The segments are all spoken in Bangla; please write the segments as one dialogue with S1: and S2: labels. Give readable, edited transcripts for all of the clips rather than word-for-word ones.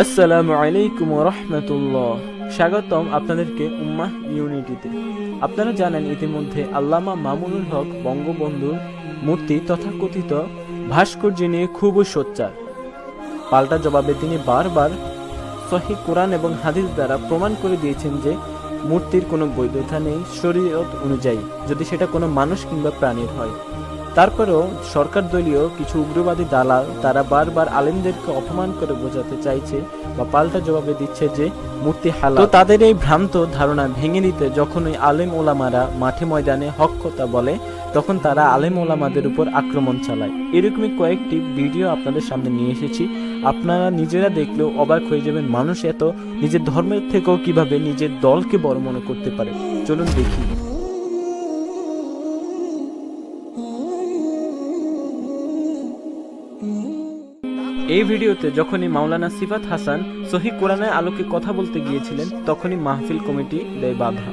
S1: আসসালামু আলাইকুম ওয়া রাহমাতুল্লাহ। স্বাগতম আপনাদেরকে উম্মাহ ইউনিটিতে। আপনারা জানেন ইতিমধ্যে আল্লামা মামুনুল হক বঙ্গবন্ধুর মূর্তি তথাকথিত ভাস্কর্য নিয়ে খুবই সোচ্চার। পাল্টা জবাবে তিনি বারবার সহিহ কোরআন এবং হাদিস দ্বারা প্রমাণ করে দিয়েছেন যে মূর্তির কোনো বৈধতা নেই শরীয়ত অনুযায়ী, যদি সেটা কোনো মানুষ কিংবা প্রাণীর হয়। তারপরেও সরকার দলীয় কিছু উগ্রবাদী দালাল তারা বারবার আলেমদেরকে অপমান করে বোঝাতে চাইছে বা পাল্টা জবাবে দিচ্ছে যে মূর্তি হালাল। তো তাদের এই ভ্রান্ত ধারণা ভেঙে দিতে যখন ওই আলেম ওলামারা মাঠে ময়দানে হক কথা বলে, তখন তারা আলেম ওলামাদের উপর আক্রমণ চালায়। এরকমই কয়েকটি ভিডিও আপনাদের সামনে নিয়ে এসেছি। আপনারা নিজেরা দেখলেও অবাক হয়ে যাবেন, মানুষ এত নিজের ধর্মের থেকেও কিভাবে নিজের দলকে বড় মনে করতে পারে। চলুন দেখি। এই ভিডিওতে যখনই মাওলানা সিফাত হাসান সহিহ কোরআনের আলোকে কথা বলতে গিয়েছিলেন, তখনই মাহফিল কমিটি দেয় বাধা।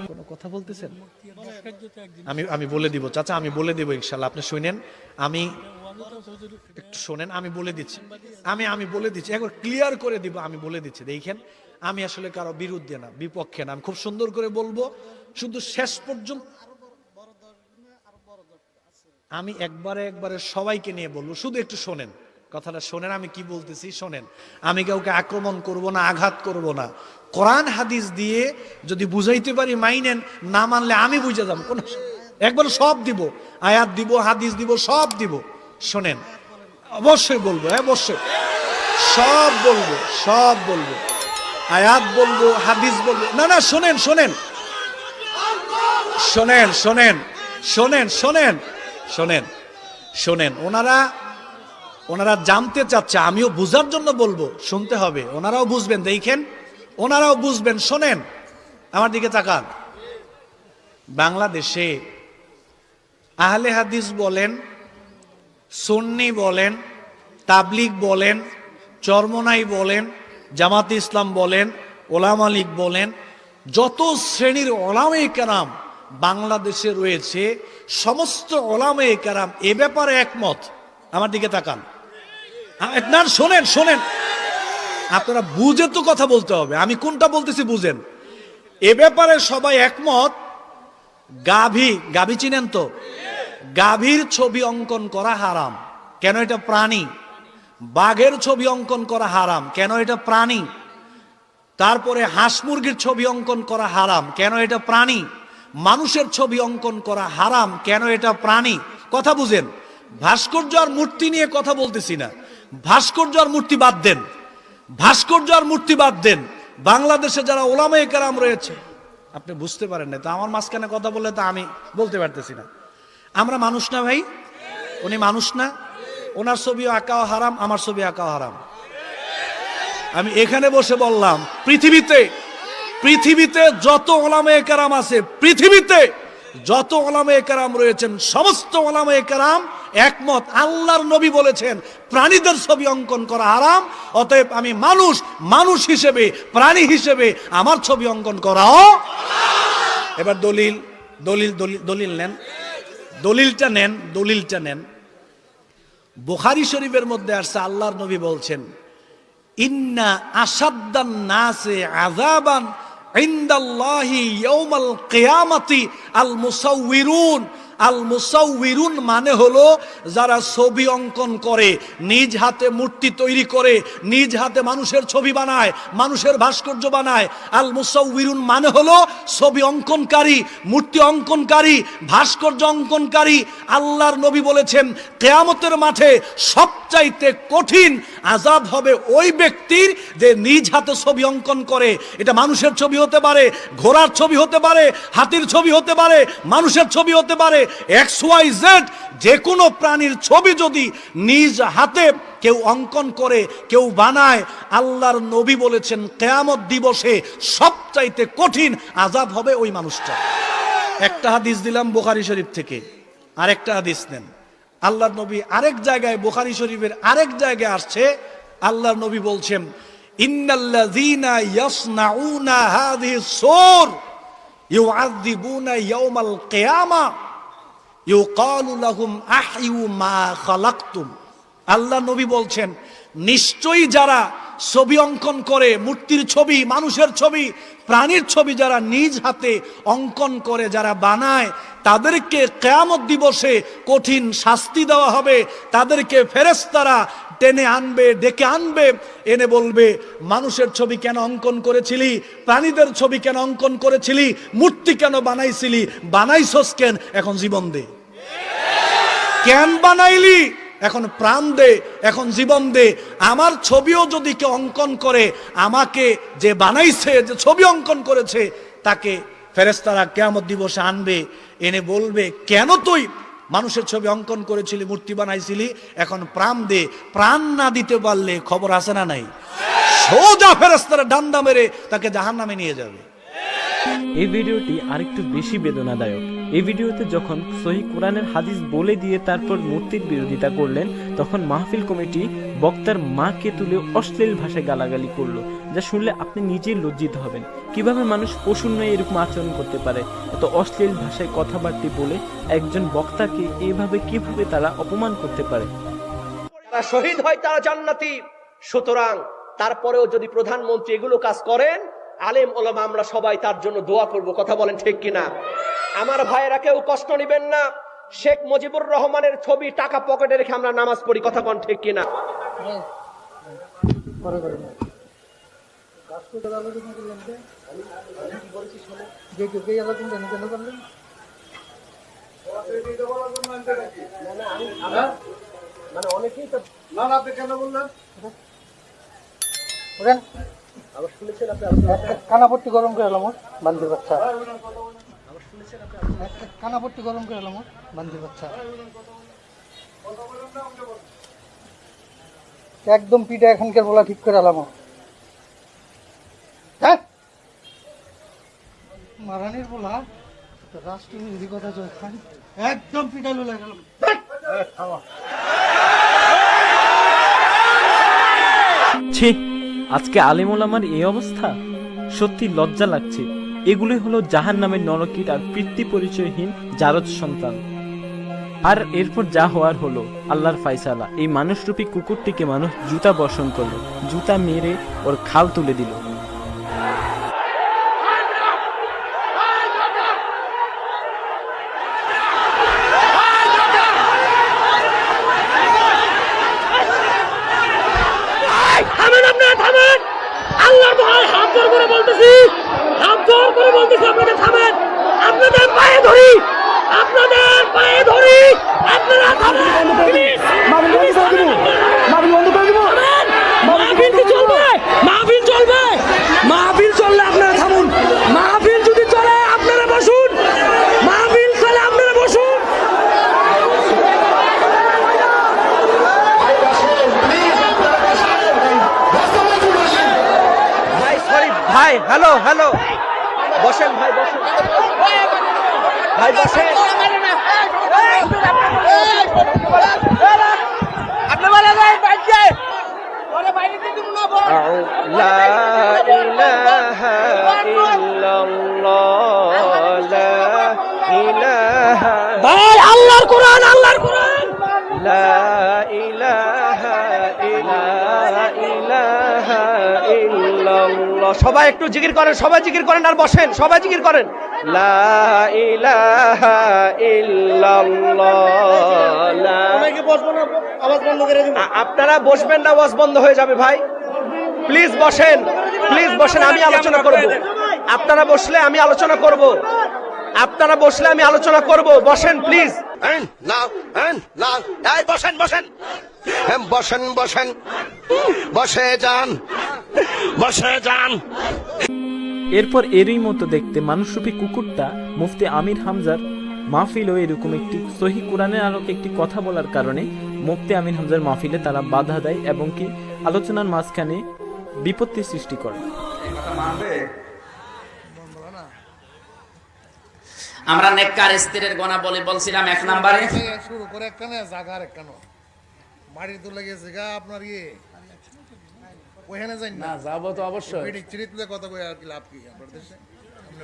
S2: কোনো কথা বলতেছেন? আমি বলে দিব চাচা, আমি বলে দিব ইনশাআল্লাহ। আপনি শুনেন, আমি একটু শোনেন, আমি বলে দিচ্ছি। আমি বলে দিচ্ছি, একবার ক্লিয়ার করে দিব। আমি বলে দিচ্ছি, দেখেন আমি আসলে কারো বিরুদ্ধে না, বিপক্ষে না। আমি খুব সুন্দর করে বলবো, শুধু শেষ পর্যন্ত আমি একবারে সবাইকে নিয়ে বলবো। শুধু একটু শোনেন, কথাটা শোনেন, আমি কি বলতেছি শোনেন। আমি কাউকে আক্রমণ করব না, আঘাত করব না। কোরআন হাদিস দিয়ে যদি বুঝাইতে পারি মাইনেন, না মানলে আমি বুঝে যাব। কোন একবার সব দিব, আয়াত দিব, হাদিস দিব, সব দিব। শোনেন, অবশ্যই বলবো, অবশ্যই সব বলবো, সব বলবো, আয়াত বলবো, হাদিস বলবো। না না, শোনেন শোনেন শোনেন শোনেন শোনেন শোনেন শোনেন শোনেন ওনারা জানতে চাচ্ছে, আমিও বুঝার জন্য বলবো, শুনতে হবে, ওনারাও বুঝবেন। দেখেন, ওনারাও বুঝবেন। শোনেন, আমার দিকে তাকান। বাংলাদেশে আহলে হাদিস বলেন, সুন্নি বলেন, তাবলিগ বলেন, চরমনাই বলেন, জামাতে ইসলাম বলেন, ওলামা লীগ বলেন, যত শ্রেণীর ওলামায়ে কেরাম বাংলাদেশে রয়েছে, সমস্ত ওলামায়ে কেরাম এ ব্যাপারে একমত। আমার দিকে তাকান। না, শোনেন শোনেন, আপনারা বুঝে তো কথা বলতে হবে। আমি কোনটা বলতেছি বুঝেন। এ ব্যাপারে সবাই একমত, গাভী চিনেন তো? গাভীর ছবি অঙ্কন করা হারাম, কেন? এটা প্রাণী। বাঘের ছবি অঙ্কন করা হারাম, কেন? এটা প্রাণী। তারপরে হাঁস মুরগির ছবি অঙ্কন করা হারাম, কেন? এটা প্রাণী। মানুষের ছবি অঙ্কন করা হারাম, কেন? এটা প্রাণী। কথা বুঝেন। ভাস্কর্য আর মূর্তি নিয়ে কথা বলতেছি না। ভাস্কর্য আর মূর্তি বাদ দেন, ভাস্কর্য আর মূর্তি বাদ দেন। বাংলাদেশে যারা ওলামায়ে কেরাম রয়েছে, আপনি বুঝতে পারেন না তো, আমার মাঝখানে কথা বললে তো আমি বলতে পারতেছি না। আমরা মানুষ না ভাই? উনি মানুষ না? ওনার ছবি আঁকাও হারাম, আমার ছবি আঁকাও হারাম। আমি এখানে বসে বললাম, পৃথিবীতে যত ওলামায়ে কেরাম আছে, পৃথিবীতে যত ওলামায়ে কেরাম রয়েছেন, সমস্ত ওলামায়ে কেরাম একমত। আল্লাহর নবী বলেছেন প্রাণীদের ছবি অঙ্কন করা হারাম, অতএব আমি মানুষ হিসেবে, প্রাণী হিসেবে আমার ছবি অঙ্কন করাও। এবার দলিল নেন, দলিলটা নেন। বুখারী শরীফের মধ্যে আসছে, আল্লাহর নবী বলছেন, ইন্না আসাদ্দান নাসে আযাবান ইনদাল্লাহি ইয়াউমাল কিয়ামাতি আল মুসাউউরুন মানে হলো যারা ছবি অঙ্কন করে, নিজ হাতে মূর্তি তৈরি করে, নিজ হাতে মানুষের ছবি বানায়, মানুষের ভাস্কর্য বানায়। আল মুসাউউরুন মানে হলো ছবি অঙ্কনকারী, মূর্তি অঙ্কনকারী, ভাস্কর্য অঙ্কনকারী। আল্লাহর নবী বলেছেন কিয়ামতের মাঠে সবচাইতে কঠিন আযাব হবে ওই ব্যক্তির যে নিজ হাতে ছবি অঙ্কন করে। এটা মানুষের ছবি হতে পারে, ঘোড়ার ছবি হতে পারে, হাতির ছবি হতে পারে, মানুষের ছবি হতে পারে, XYZ যে কোনো প্রাণীর ছবি যদি নিজ হাতে কেউ অঙ্কন করে, কেউ বানায়, আল্লাহর নবী বলেছেন কিয়ামত দিবসে সবচাইতে কঠিন আযাব হবে ওই মানুষটা। একটা হাদিস দিলাম বুখারী শরীফ থেকে, আরেকটা হাদিস নেন। আল্লাহর নবী আরেক জায়গায়, বুখারী শরীফের আরেক জায়গায় আসছে, আল্লাহর নবী বলছেন, ইন্নাল্লাযীনা ইয়াসনাউনা হাযিহিস সূর ইউআযযিবুনা ইয়াওমাল কিয়ামা ইউকালু লাহুম আহইউ মা খালাকতুম। আল্লাহ নবী বলছেন, নিশ্চয়ই যারা ছবি অঙ্কন করে, মূর্তির ছবি, মানুষের ছবি, প্রাণীর ছবি যারা নিজ হাতে অঙ্কন করে, যারা বানায়, তাদেরকে কিয়ামত দিবসে কঠিন শাস্তি দেওয়া হবে। তাদেরকে ফেরেশতারা টেনে আনবে, ডেকে আনবে, এনে বলবে মানুষের ছবি কেন অঙ্কন করেছিলি, প্রাণীদের ছবি কেন অঙ্কন করেছিলি, মূর্তি কেন বানাইছিলি, বানাইছস কেন, এখন জীবন দে। কেন বানাইলি, এখন প্রাণ দে, এখন জীবন দে। আমার ছবিও যদি কেউ অঙ্কন করে, আমাকে যে বানাইছে, যে ছবি অঙ্কন করেছে, তাকে ফেরেশতারা কিয়ামত দিবসে আনবে, এনে বলবে কেন তুই মানুষের ছবি অঙ্কন করেছিলি, মূর্তি বানাইছিলি, এখন প্রাণ দে। প্রাণ না দিতে পারলে খবর আছে না নাই, সোজা ফেরেশতারা ডান্ডা মেরে তাকে জাহান্নামে নিয়ে যাবে।
S1: এই ভিডিওটি আরেকটু বেশি বেদনাদায়ক। এই ভিডিওতে যখন সহিহ কোরআনের হাদিস বলে দিয়ে তারপর মূর্তির বিরোধিতা করলেন, তখন মাহফিল কমিটি বক্তার মাকে তুলে অশ্লীল ভাষায় গালাগালি করলো, যা শুনলে আপনি নিজেই লজ্জিত হবেন। কিভাবে মানুষ পশুর নয় এরকম আচরণ করতে পারে? এত অশ্লীল ভাষায় কথাবার্তা বলে একজন বক্তাকে এইভাবে কিভাবে তারা অপমান করতে পারে?
S3: তারা শহীদ হয়, তারা জান্নাতি। সুতরাং তারপরেও যদি প্রধানমন্ত্রী এগুলো কাজ করেন, আলেম ওলামা আমরা সবাই তার জন্য দোয়া করব। কথা বলেন ঠিক কিনা? আমার ভাইয়েরা কেউ কষ্ট নেবেন না। শেখ মুজিবুর রহমানের ছবি টাকা পকেটে রেখে আমরা নামাজ পড়ি। কথা বলেন ঠিক কিনা? মানে অনেকেই তো না, আপনি কেন বললেন?
S4: কানাপট্টি গরম করে এলাম বান্দির বাচ্চা, কানাপট্টি গরম করে এলাম বান্দির বাচ্চা, একদম পিঠা এখানকার বলা ঠিক করে এলাম। হ্যাঁ, মারানির বলা রাষ্ট্রবিরোধী কথা যখন একদম পিঠা লুলে গেলাম।
S1: ছি, আজকে আলেম ওলামার এই অবস্থা, সত্যি লজ্জা লাগছে। এগুলোই হলো জাহান্নামের নরকীট আর পিতৃ পরিচয়হীন জারজ সন্তান। আর এরপর যা হওয়ার হলো আল্লাহর ফায়সালা। এই মানুষরূপী কুকুরটিকে মানুষ জুতা বর্ষণ করলো, জুতা মেরে ওর খাল তুলে দিল।
S3: আল্লাহর ভয় হাত জোর করে বলতেছি, হাত জোর করে বলতেছি, আপনাদের থামেন, আপনাদের পায়ে ধরি, আপনাদের পায়ে ধরি, আপনারা থামেন। মাহফিল কি চলবে? মাহফিল চলবে, মাহফিল চললে আপনারা থামুন। মাহফিল যদি চলে আপনারা বসুন, মাহফিল চলে আপনারা বসুন। ভাই হ্যালো হ্যালো, বসেন ভাই, বসেন ভাই, বসেন। আপনি বলে যাই বাইরে, বলে বাইরে দিতে না, বল লা ইলাহা ইল্লাল্লাহ, লা ইলাহা, ভাই আল্লাহর কোরআন, আল্লাহর কোরআন, লা ইলাহা ইল্লাল্লাহ। সবাই একটু জিকির করেন, সবাই জিকির করেন আর বসেন, সবাই জিকির করেন, লা ইলাহা ইল্লাল্লাহ। আপনারা বসবেন না, আওয়াজ বন্ধ হয়ে যাবে ভাই। প্লিজ বসেন, প্লিজ বসেন, আমি আলোচনা করব। আপনারা বসলে আমি আলোচনা করব, আপনারা বসলে আমি আলোচনা করব। বসেন প্লিজ।
S5: বসেন বসেন বসেন বসেন, বসে যান, বসে যান।
S1: এরপর এরই মতো দেখতে মানুষরূপী কুকুরটা মুফতি আমির হামজার মাহফিলও এরকম একটি সহিহ কোরআনের আলোকে একটি কথা বলার কারণে মুফতি আমির হামজার মাহফিলে তারা বাধা দেয় এবং কি আলোচনার মাঝখানে বিপত্তি সৃষ্টি করে।
S6: আমরা নেককার স্ত্রীর গোনা বলছিলাম 1 নম্বরে
S4: শুরু করে একখানে জাগার একখানে মাটির তো লেগেছে গা আপনার ওখানে যাই না,
S6: যাবো তো অবশ্যই,
S4: পেটি চিরিতলে কথা কই আর কি লাভ কি আপনার দেশে?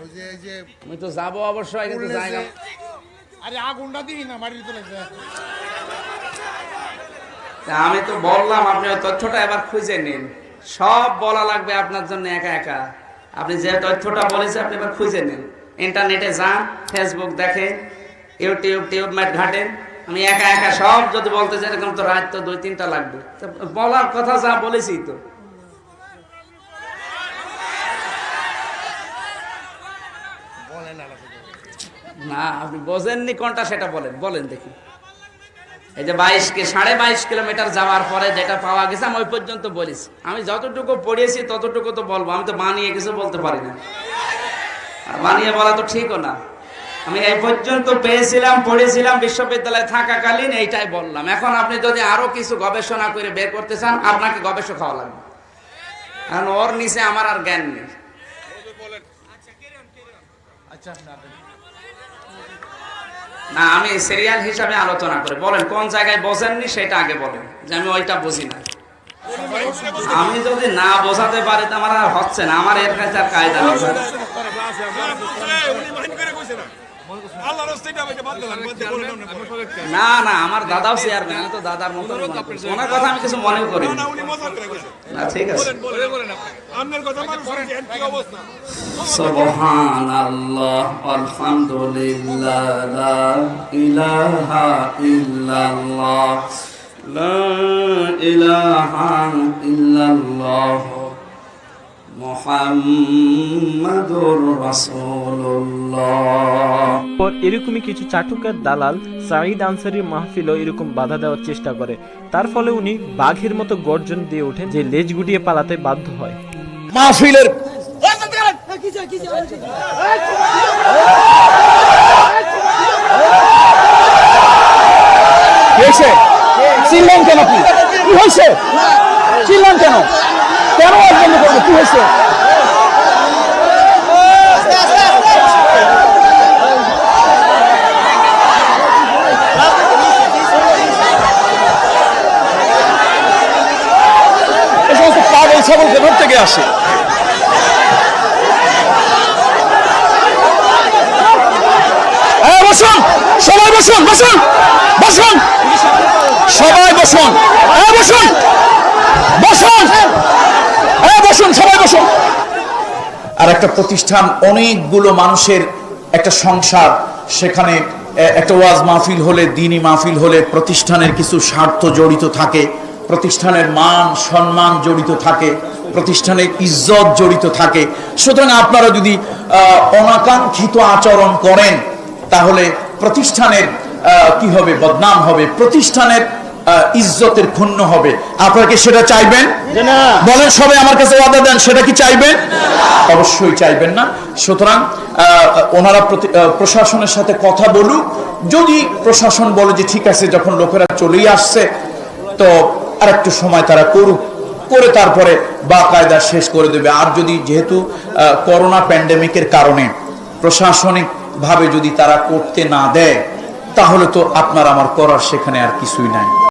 S4: ওই যে এই যে
S6: আমি তো যাবো অবশ্যই, কিন্তু যাই না।
S4: আরে আগুনটা দিই না, মাটির তো লেগেছে।
S6: আমি তো বললাম, আপনি ওই তথ্যটা এবার খুঁজে নিন। সব বলা লাগবে আপনার জন্য একা একা। আপনি যে তথ্যটা বলেছেন আপনি এবার খুঁজে নিন, ইন্টারনেটে যান, ফেসবুক দেখেন, ইউটিউব ম্যাট ঘাটেন। আমি একা একা সব যদি বলতে চাই এরকম তো রাত তো 2-3টা লাগবে। তো বলার কথা যা বলেছি তো। না আপনি বোঝেননি কোনটা সেটা বলেন, বলেন দেখি। এই যে 22.5 কিলোমিটার যাওয়ার পরে যেটা পাওয়া গেছে আমি ওই পর্যন্ত বলেছি। আমি যতটুকু পড়িয়েছি ততটুকু তো বলবো, আমি তো বানিয়ে কিছু বলতে পারি না, আর বানিয়ে বলা তো ঠিকও না। আমি এই পর্যন্ত পেয়েছিলাম, পড়েছিলাম, বিশ্ববিদ্যালয়ে থাকাকালীন এইটাই বললাম। এখন আপনি যদি আরো কিছু গবেষণা করে বের করতে চান আপনাকে গবেষক হওয়া লাগবে, কারণ ওর নিচে আমার আর জ্ঞান নেই। না আমি সিরিয়াল হিসাবে আলোচনা করে বলেন কোন জায়গায় বোঝেননি সেটা আগে বলেন, যে আমি ওইটা বুঝি না। আমি যদি না বোঝাতে পারি তো আমার আর হচ্ছে না, আমার এর কাছে আর কায়দা নেই। না না আমার দাদাও চেয়ারম্যান, আমি তো দাদার মতো ওনার কথা আমি কিছু মনে করি না। ঠিক আছে, সুবহানাল্লাহ আলহামদুলিল্লাহ লা ইলাহা ইল্লাল্লাহ লা ইলাহা ইল্লাল্লাহ মুহাম্মাদুর রাসূলুল্লাহ।
S1: পর এরকমই কিছু চাটুকার দালাল সাঈদ আনসারীর মাহফিলও এরকম বাধা দেওয়ার চেষ্টা করে। তার ফলে উনি বাঘের মতো গর্জন দিয়ে ওঠেন, যে লেজ গুটিয়ে পালাতে বাধ্য হয়।
S5: মাহফিলের চিল্লান কেন? কি হয়েছে? চিল্লান কেন? কেন বন্ধ করবো? কি হয়েছে? এই সমস্ত পাগল ছাগলকে ঘর থেকে আসে। বসুন সবাই, বসুন বসুন বসুন সবাই, বসুন বসুন বসুন বসুন সবাই বসুন। আর একটা প্রতিষ্ঠান অনেকগুলো মানুষের একটা সংসার, সেখানে একটা ওয়াজ মাহফিল হলে, দ্বীনি মাহফিল হলে প্রতিষ্ঠানের কিছু স্বার্থ জড়িত থাকে, প্রতিষ্ঠানের মান সম্মান জড়িত থাকে, প্রতিষ্ঠানের ইজ্জত জড়িত থাকে। সুতরাং আপনারা যদি অনাকাঙ্ক্ষিত আচরণ করেন তাহলে প্রতিষ্ঠানের কি হবে? বদনাম হবে, প্রতিষ্ঠানের ইজ্জতের ক্ষুণ্ণ হবে। আপনারা কি সেটা চাইবেন? বলেন সবাই আমার কাছে ওয়াদা দেন, সেটা কি চাইবেন? অবশ্যই চাইবেন না। সুতরাং ওনারা প্রশাসনের সাথে কথা বলুক। যদি প্রশাসন বলে যে ঠিক আছে, যখন লোকেরা চলেই আসছে তো আর একটু সময় তারা করুক, করে তারপরে বাকায়দা শেষ করে দেবে। আর যদি যেহেতু করোনা প্যান্ডেমিকের কারণে প্রশাসনিক ভাবে যদি তারা করতে না দেয় তাহলে তো আপনার আমার করার সেখানে আর কিছুই নাই।